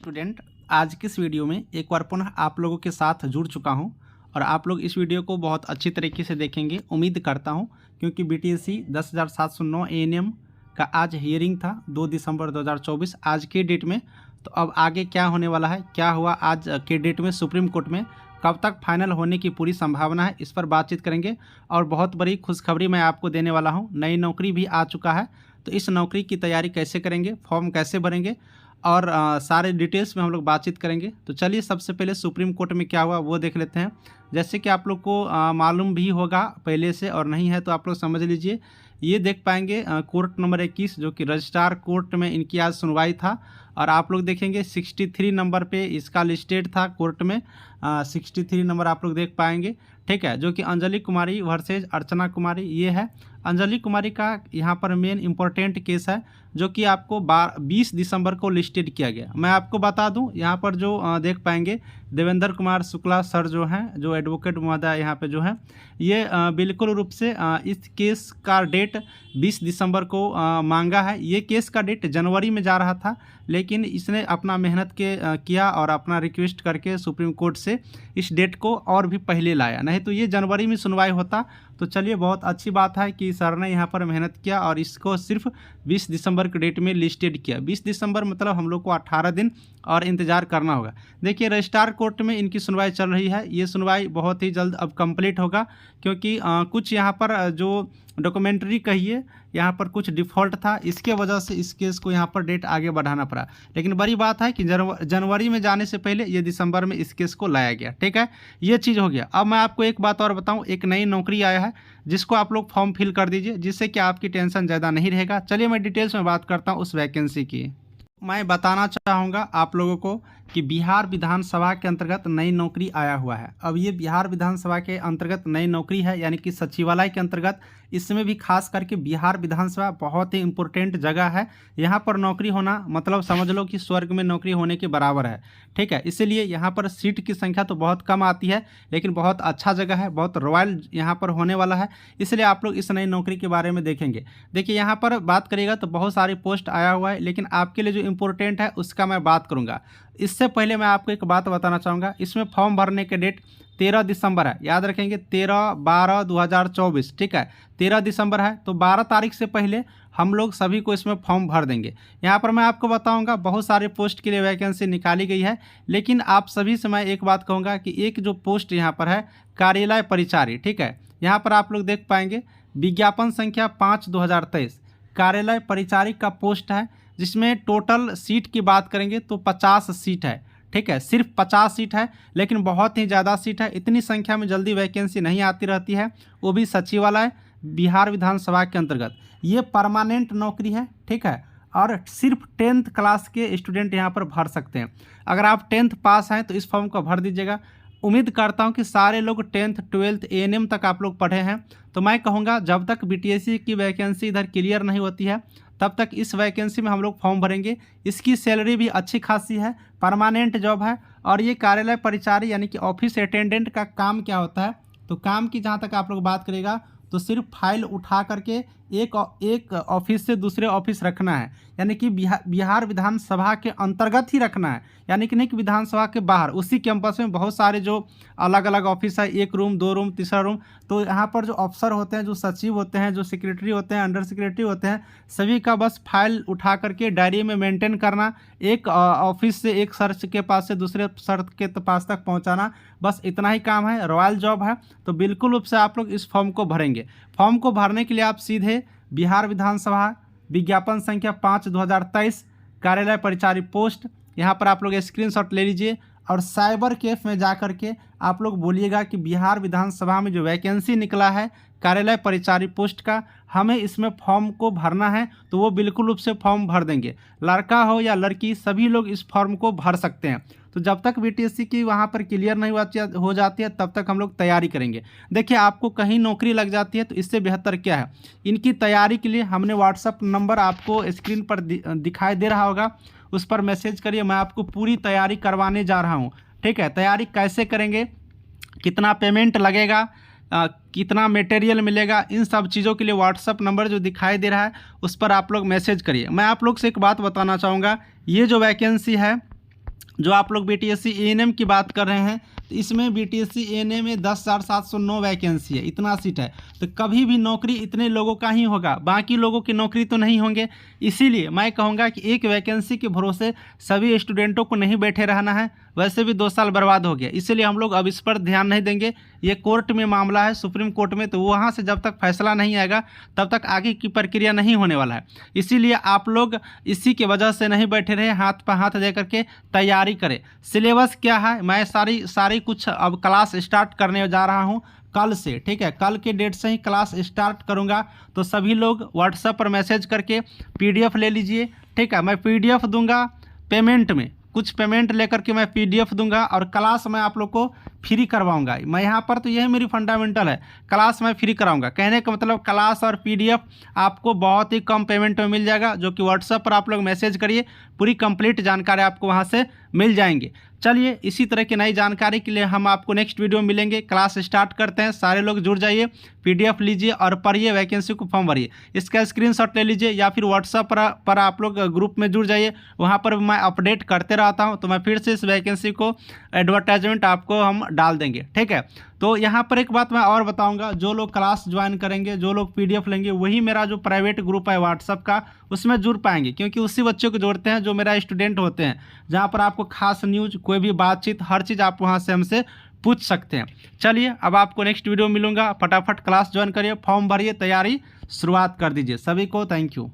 Student, आज की इस वीडियो में एक बार पुनः आप लोगों के साथ जुड़ चुका हूं और आप लोग इस वीडियो को बहुत अच्छी तरीके से देखेंगे उम्मीद करता हूं, क्योंकि BTSC 10,709 ANM का आज हियरिंग था 2 दिसंबर 2024 आज के डेट में। तो अब आगे क्या होने वाला है, क्या हुआ आज के डेट में सुप्रीम कोर्ट में, कब तक फाइनल होने की पूरी संभावना है, इस पर बातचीत करेंगे। और बहुत बड़ी खुशखबरी मैं आपको देने वाला हूँ, नई नौकरी भी आ चुका है। तो इस नौकरी की तैयारी कैसे करेंगे, फॉर्म कैसे भरेंगे और सारे डिटेल्स में हम लोग बातचीत करेंगे। तो चलिए सबसे पहले सुप्रीम कोर्ट में क्या हुआ वो देख लेते हैं। जैसे कि आप लोग को मालूम भी होगा पहले से, और नहीं है तो आप लोग समझ लीजिए। ये देख पाएंगे कोर्ट नंबर 21 जो कि रजिस्ट्रार कोर्ट में इनकी आज सुनवाई था। और आप लोग देखेंगे 63 नंबर पे इसका लिस्टेड था कोर्ट में, 63 नंबर आप लोग देख पाएंगे, ठीक है। जो कि अंजलि कुमारी वर्सेज अर्चना कुमारी ये है। अंजलि कुमारी का यहाँ पर मेन इम्पोर्टेंट केस है जो कि आपको 20 दिसंबर को लिस्टेड किया गया। मैं आपको बता दूं, यहाँ पर जो देख पाएंगे देवेंद्र कुमार शुक्ला सर जो हैं, जो एडवोकेट महोदय यहाँ पे जो है, ये बिल्कुल रूप से इस केस का डेट 20 दिसंबर को मांगा है। ये केस का डेट जनवरी में जा रहा था, लेकिन इसने अपना मेहनत किया और अपना रिक्वेस्ट करके सुप्रीम कोर्ट से इस डेट को और भी पहले लाया, नहीं तो ये जनवरी में सुनवाई होता। तो चलिए बहुत अच्छी बात है कि सर ने यहाँ पर मेहनत किया और इसको सिर्फ 20 दिसंबर के डेट में लिस्टेड किया। 20 दिसंबर मतलब हम लोग को 18 दिन और इंतज़ार करना होगा। देखिए रजिस्ट्रार कोर्ट में इनकी सुनवाई चल रही है, ये सुनवाई बहुत ही जल्द अब कंप्लीट होगा, क्योंकि कुछ यहाँ पर जो डॉक्यूमेंट्री कहिए यहाँ पर कुछ डिफ़ॉल्ट था, इसके वजह से इस केस को यहाँ पर डेट आगे बढ़ाना पड़ा। लेकिन बड़ी बात है कि जनवरी में जाने से पहले ये दिसंबर में इस केस को लाया गया, ठीक है। ये चीज़ हो गया। अब मैं आपको एक बात और बताऊं, एक नई नौकरी आया है जिसको आप लोग फॉर्म फिल कर दीजिए, जिससे कि आपकी टेंशन ज़्यादा नहीं रहेगा। चलिए मैं डिटेल्स में बात करता हूँ उस वैकेंसी की। मैं बताना चाहूँगा आप लोगों को कि बिहार विधानसभा के अंतर्गत नई नौकरी आया हुआ है। अब ये बिहार विधानसभा के अंतर्गत नई नौकरी है, यानी कि सचिवालय के अंतर्गत। इसमें भी खास करके बिहार विधानसभा बहुत ही इम्पोर्टेंट जगह है। यहाँ पर नौकरी होना मतलब समझ लो कि स्वर्ग में नौकरी होने के बराबर है, ठीक है। इसीलिए यहाँ पर सीट की संख्या तो बहुत कम आती है, लेकिन बहुत अच्छा जगह है, बहुत रॉयल यहाँ पर होने वाला है। इसलिए आप लोग इस नई नौकरी के बारे में देखेंगे। देखिए यहाँ पर बात करिएगा तो बहुत सारी पोस्ट आया हुआ है, लेकिन आपके लिए जो इम्पोर्टेंट है उसका मैं बात करूँगा। इससे पहले मैं आपको एक बात बताना चाहूँगा, इसमें फॉर्म भरने के डेट 13 दिसंबर है, याद रखेंगे 13/12/2024, ठीक है। 13 दिसंबर है, तो 12 तारीख से पहले हम लोग सभी को इसमें फॉर्म भर देंगे। यहाँ पर मैं आपको बताऊंगा बहुत सारे पोस्ट के लिए वैकेंसी निकाली गई है, लेकिन आप सभी से मैं एक बात कहूँगा कि एक जो पोस्ट यहाँ पर है कार्यालय परिचारी, ठीक है। यहाँ पर आप लोग देख पाएंगे विज्ञापन संख्या 5/2023 कार्यालय परिचारी का पोस्ट है, जिसमें टोटल सीट की बात करेंगे तो 50 सीट है, ठीक है। सिर्फ 50 सीट है, लेकिन बहुत ही ज़्यादा सीट है। इतनी संख्या में जल्दी वैकेंसी नहीं आती रहती है, वो भी सचिवालय बिहार विधानसभा के अंतर्गत। ये परमानेंट नौकरी है, ठीक है। और सिर्फ 10th क्लास के स्टूडेंट यहाँ पर भर सकते हैं। अगर आप 10th पास हैं तो इस फॉर्म को भर दीजिएगा। उम्मीद करता हूँ कि सारे लोग 10th 12th ANM तक आप लोग पढ़े हैं। तो मैं कहूँगा जब तक BTSC की वैकेंसी इधर क्लियर नहीं होती है तब तक इस वैकेंसी में हम लोग फॉर्म भरेंगे। इसकी सैलरी भी अच्छी खासी है, परमानेंट जॉब है। और ये कार्यालय परिचारी यानी कि ऑफिस अटेंडेंट का काम क्या होता है, तो काम की जहाँ तक आप लोग बात करेगा तो सिर्फ फाइल उठा करके एक ऑफिस से दूसरे ऑफिस रखना है, यानी कि बिहार विधानसभा के अंतर्गत ही रखना है, यानी कि नहीं कि विधानसभा के बाहर। उसी कैंपस में बहुत सारे जो अलग अलग ऑफिस है, 1 रूम 2 रूम 3रा रूम। तो यहाँ पर जो अफसर होते हैं, जो सचिव होते हैं, जो सेक्रेटरी होते हैं, अंडर सेक्रेटरी होते हैं, सभी का बस फाइल उठा करके डायरी में मेंटेन करना, एक ऑफिस से एक सर के पास से दूसरे सर के पास तक पहुँचाना, बस इतना ही काम है। रॉयल जॉब है, तो बिल्कुल रूप से आप लोग इस फॉर्म को भरेंगे। फॉर्म को भरने के लिए आप सीधे बिहार विधानसभा विज्ञापन संख्या 5/2023 कार्यालय परिचारी पोस्ट, यहाँ पर आप लोग स्क्रीनशॉट ले लीजिए और साइबर कैफ में जा कर के आप लोग बोलिएगा कि बिहार विधानसभा में जो वैकेंसी निकला है कार्यालय परिचारी पोस्ट का, हमें इसमें फॉर्म को भरना है। तो वो बिल्कुल रूप से फॉर्म भर देंगे, लड़का हो या लड़की सभी लोग इस फॉर्म को भर सकते हैं। तो जब तक BTSC की वहाँ पर क्लियर नहीं हो जाती है तब तक हम लोग तैयारी करेंगे। देखिए आपको कहीं नौकरी लग जाती है तो इससे बेहतर क्या है, इनकी तैयारी के लिए हमने WhatsApp नंबर आपको स्क्रीन पर दिखाई दे रहा होगा, उस पर मैसेज करिए। मैं आपको पूरी तैयारी करवाने जा रहा हूँ, ठीक है। तैयारी कैसे करेंगे, कितना पेमेंट लगेगा, कितना मटेरियल मिलेगा, इन सब चीज़ों के लिए WhatsApp नंबर जो दिखाई दे रहा है उस पर आप लोग मैसेज करिए। मैं आप लोग से एक बात बताना चाहूँगा, ये जो वैकेंसी है जो आप लोग BTSC ANM की बात कर रहे हैं, तो इसमें BTSC ANM में 10,709 वैकेंसी है, इतना सीट है। तो कभी भी नौकरी इतने लोगों का ही होगा, बाकी लोगों की नौकरी तो नहीं होंगे। इसीलिए मैं कहूँगा कि एक वैकेंसी के भरोसे सभी स्टूडेंटों को नहीं बैठे रहना है। वैसे भी 2 साल बर्बाद हो गया, इसीलिए हम लोग अब इस पर ध्यान नहीं देंगे। ये कोर्ट में मामला है, सुप्रीम कोर्ट में, तो वहाँ से जब तक फैसला नहीं आएगा तब तक आगे की प्रक्रिया नहीं होने वाला है। इसीलिए आप लोग इसी की वजह से नहीं बैठे रहे, हाथ पर हाथ दे करके तैयारी करें। सिलेबस क्या है, मैं सारी कुछ अब क्लास स्टार्ट करने जा रहा हूँ कल से, ठीक है। कल के डेट से ही क्लास स्टार्ट करूँगा, तो सभी लोग व्हाट्सएप पर मैसेज करके PDF ले लीजिए, ठीक है। मैं PDF दूंगा पेमेंट में, कुछ पेमेंट लेकर के मैं PDF दूंगा, और क्लास मैं आप लोग को फ्री करवाऊंगा। मैं यहाँ पर तो यही मेरी फंडामेंटल है, क्लास मैं फ्री कराऊंगा। कहने का मतलब क्लास और PDF आपको बहुत ही कम पेमेंट में मिल जाएगा, जो कि व्हाट्सएप पर आप लोग मैसेज करिए, पूरी कंप्लीट जानकारी आपको वहाँ से मिल जाएंगे। चलिए, इसी तरह की नई जानकारी के लिए हम आपको नेक्स्ट वीडियो में मिलेंगे। क्लास स्टार्ट करते हैं, सारे लोग जुड़ जाइए, PDF लीजिए और पढ़िए, वैकेंसी को फॉर्म भरिए। इसका स्क्रीनशॉट ले लीजिए, या फिर व्हाट्सएप पर आप लोग ग्रुप में जुड़ जाइए, वहाँ पर मैं अपडेट करते रहता हूँ। तो मैं फिर से इस वैकेंसी को एडवर्टाइजमेंट आपको हम डाल देंगे, ठीक है। तो यहाँ पर एक बात मैं और बताऊंगा, जो लोग क्लास ज्वाइन करेंगे, जो लोग PDF लेंगे, वही मेरा जो प्राइवेट ग्रुप है व्हाट्सएप का, उसमें जुड़ पाएंगे, क्योंकि उसी बच्चों को जोड़ते हैं जो मेरा स्टूडेंट होते हैं, जहाँ पर आपको खास न्यूज, कोई भी बातचीत, हर चीज़ आप वहाँ से हमसे पूछ सकते हैं। चलिए, अब आपको नेक्स्ट वीडियो मिलूंगा। फटाफट क्लास ज्वाइन करिए, फॉर्म भरिए, तैयारी शुरुआत कर दीजिए। सभी को थैंक यू।